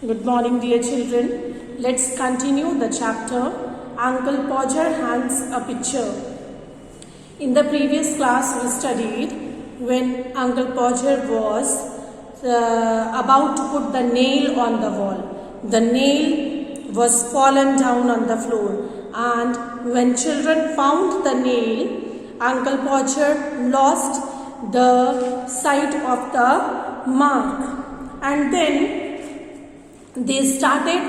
Good morning, dear children. Let's continue the chapter Uncle Podger Hangs a Picture. In the previous class, we studied when Uncle Podger was about to put the nail on the wall. The nail was fallen down on the floor, and when children found the nail, Uncle Podger lost the sight of the mark, and then they started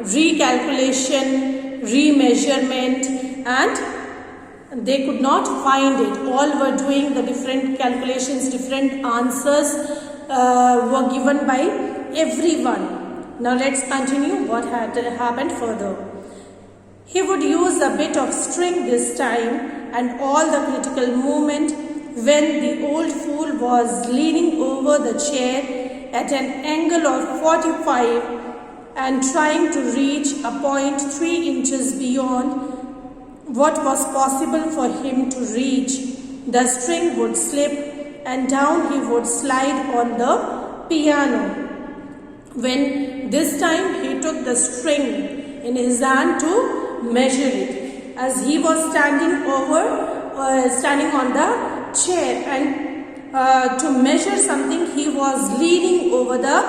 recalculation, remeasurement, and they could not find it. All were doing the different calculations, different answers were given by everyone. Now let's continue what had happened further. He would use a bit of string this time, and all the critical moment when the old fool was leaning over the chair at an angle of 45 and trying to reach a point 3 inches beyond what was possible for him to reach, the string would slip and down he would slide on the piano. When this time he took the string in his hand to measure it, as he was standing on the chair, and to measure something he was leaning over the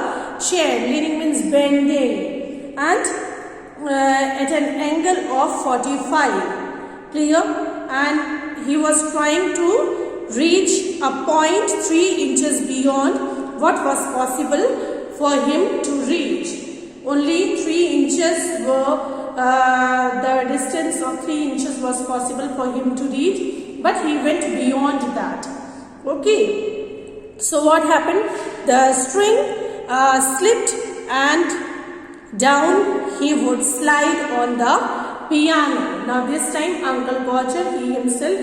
chair. Leaning means bending, and at an angle of 45. Clear? And he was trying to reach a point 3 inches beyond what was possible for him to reach. Only 3 inches were the distance of 3 inches was possible for him to reach, but he went beyond that. Okay. So what happened? The string slipped and down he would slide on the piano. Now this time Uncle Podger, he himself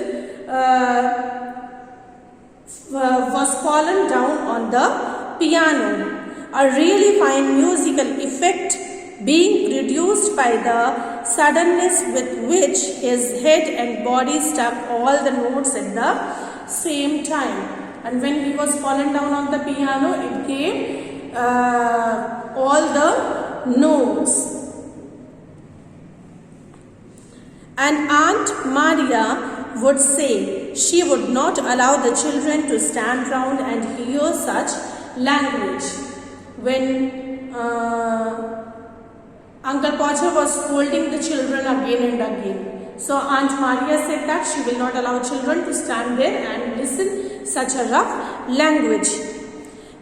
was fallen down on the piano. A really fine musical effect being produced by the suddenness with which his head and body struck all the notes at the same time. And when he was fallen down on the piano, it gave all the notes. And Aunt Maria would say she would not allow the children to stand round and hear such language. When Uncle Podger was scolding the children again and again, so Aunt Maria said that she will not allow children to stand there and listen such a rough language.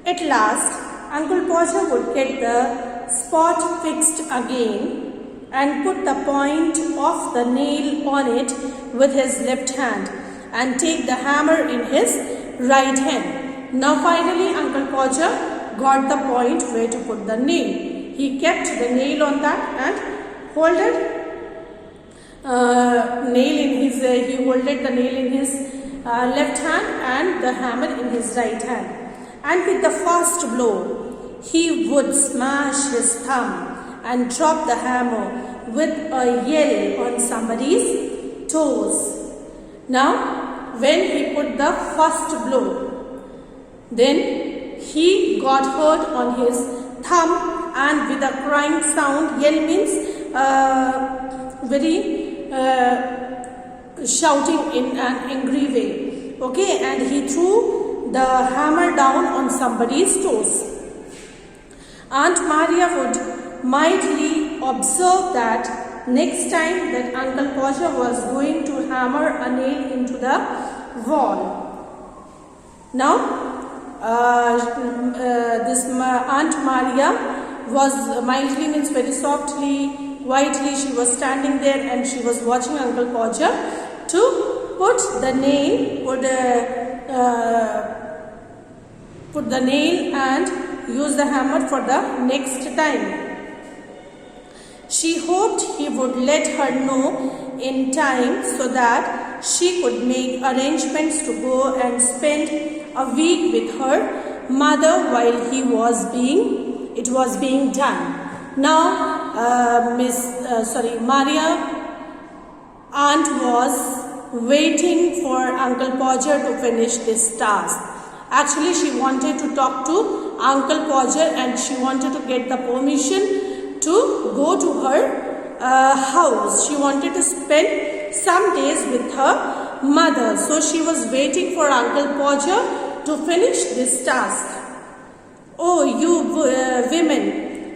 At last, Uncle Podger would get the spot fixed again and put the point of the nail on it with his left hand and take the hammer in his right hand. Now finally Uncle Podger got the point where to put the nail. He kept the nail on that and holded the nail in his left hand and the hammer in his right hand. And with the first blow, he would smash his thumb and drop the hammer with a yell on somebody's toes. Now, when he put the first blow, then he got hurt on his thumb, and with a crying sound, yell means very shouting in an angry way. Okay, and he threw the hammer down on somebody's toes. Aunt Maria would mildly observe that next time that Uncle Podger was going to hammer a nail into the wall. Now, this Aunt Maria was mildly means very softly, quietly, she was standing there and she was watching Uncle Podger to put the nail and use the hammer for the next time. She hoped he would let her know in time so that she could make arrangements to go and spend a week with her mother while it was being done. Now Maria aunt was waiting for Uncle Podger to finish this task, Actually, she wanted to talk to Uncle Podger and she wanted to get the permission to go to her house. She wanted to spend some days with her mother. So she was waiting for Uncle Podger to finish this task. "Oh, you women,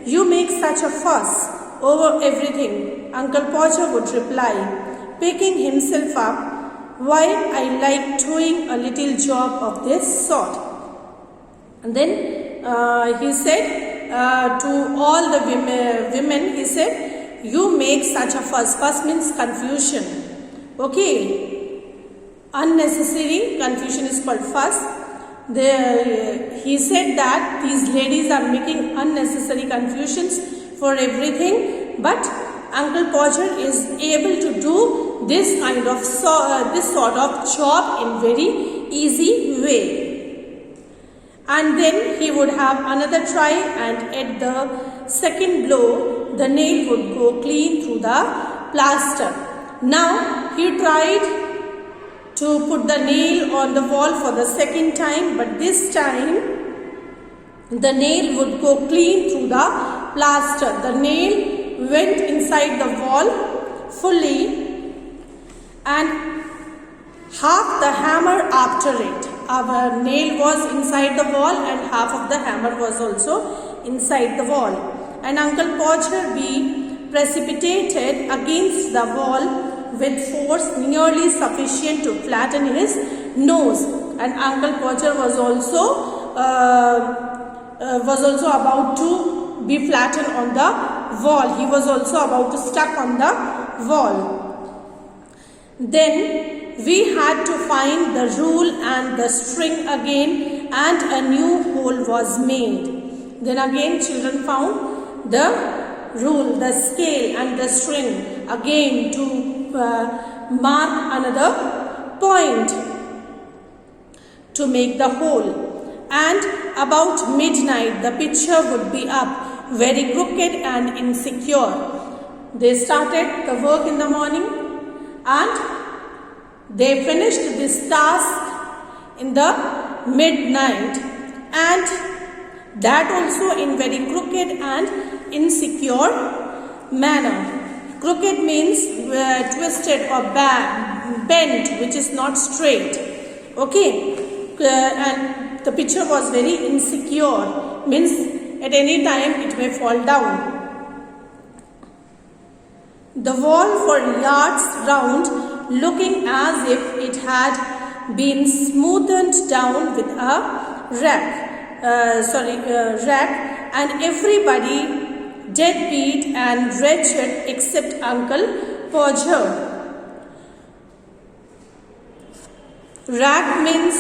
you make such a fuss over everything," Uncle Podger would reply, picking himself up. "Why, I like doing a little job of this sort." And then he said to all the women, he said, "You make such a fuss." Fuss means confusion. Okay. Unnecessary confusion is called fuss. He said that these ladies are making unnecessary confusions for everything, but Uncle Podger is able to do this kind of this sort of job in very easy way. And then he would have another try, and at the second blow the nail would go clean through the plaster. Now he tried to put the nail on the wall for the second time, but this time the nail would go clean through the plaster. The nail went inside the wall fully and half the hammer after it. Our nail was inside the wall and half of the hammer was also inside the wall. And Uncle Podger be precipitated against the wall with force nearly sufficient to flatten his nose. And Uncle Podger was also about to be flattened on the wall. He was also about to stuck on the wall. Then we had to find the rule and the string again, and a new hole was made. Then again children found the rule, the scale and the string again to mark another point to make the hole. And about midnight the picture would be up, very crooked and insecure. They started the work in the morning and they finished this task in the midnight, and that also in very crooked and insecure manner. Crooked means twisted or bent, which is not straight. Okay, and the picture was very insecure, means at any time it may fall down. The wall for yards round, looking as if it had been smoothed down with a rack, and everybody deadbeat and wretched except Uncle Podger. Rack means,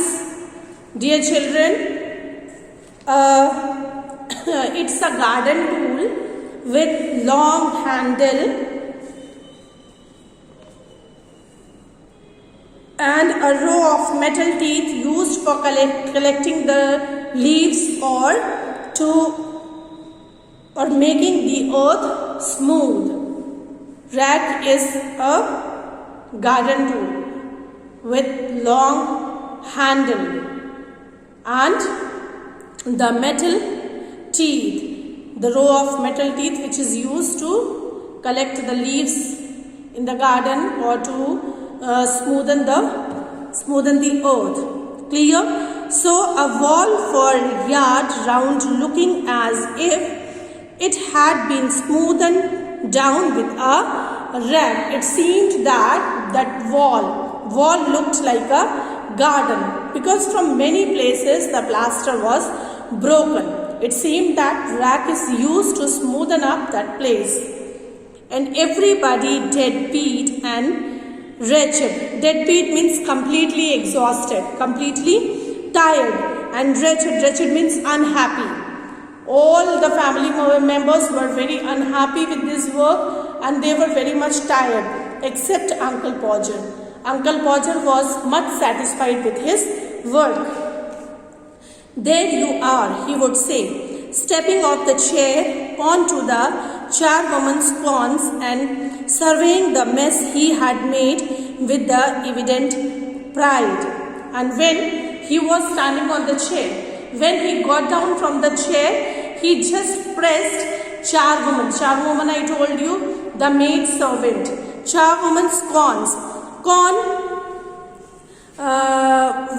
dear children, it's a garden tool with long handle and a row of metal teeth used for collecting the leaves or making the earth smooth. Rack is a garden tool with long handle and the metal teeth, the row of metal teeth which is used to collect the leaves in the garden or to smoothen the earth. Clear? So a wall for yard round, looking as if it had been smoothed down with a rag. It seemed that wall looked like a garden, because from many places the plaster was broken. It seemed that rag is used to smoothen up that place. And everybody deadbeat and wretched. Deadbeat means completely exhausted, completely tired, and wretched means unhappy. All the family members were very unhappy with this work and they were very much tired, except Uncle Podger. Uncle Podger was much satisfied with his work. "There you are," he would say, stepping off the chair onto the charwoman's corns and surveying the mess he had made with the evident pride. And when he was standing on the chair. When he got down from the chair, he just pressed charwoman. Charwoman, I told you, the maid servant. Charwoman's corns. Corn,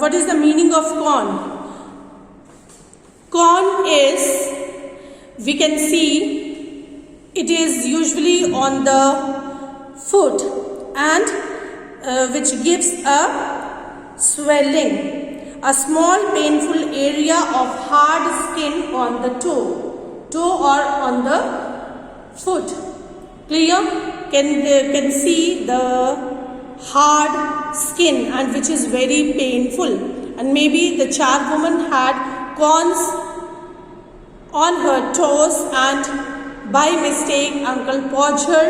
what is the meaning of corn? Corn is, we can see, it is usually on the foot and which gives a swelling. A small painful area of hard skin on the toe or on the foot. Clear? Can see the hard skin and which is very painful. And maybe the charwoman had corns on her toes and by mistake Uncle Podger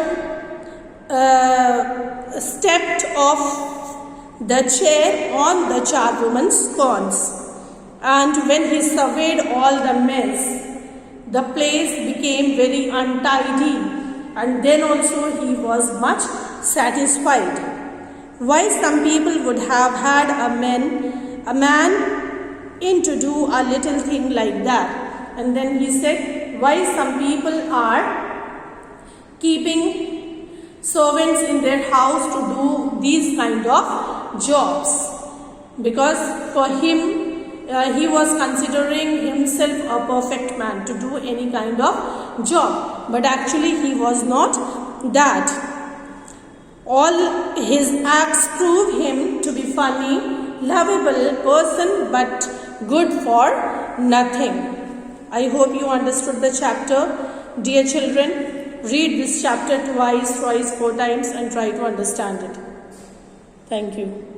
stepped off the chair on the charwoman's corns. And when he surveyed all the mess, the place became very untidy, and then also he was much satisfied. Why some people would have had a man in to do a little thing like that. And then he said, why some people are keeping servants in their house to do these kind of jobs, because for him he was considering himself a perfect man to do any kind of job, but actually he was not that. All his acts prove him to be funny, lovable person, but good for nothing. I hope you understood the chapter. Dear children, read this chapter twice, thrice, 4 times and try to understand it. Thank you.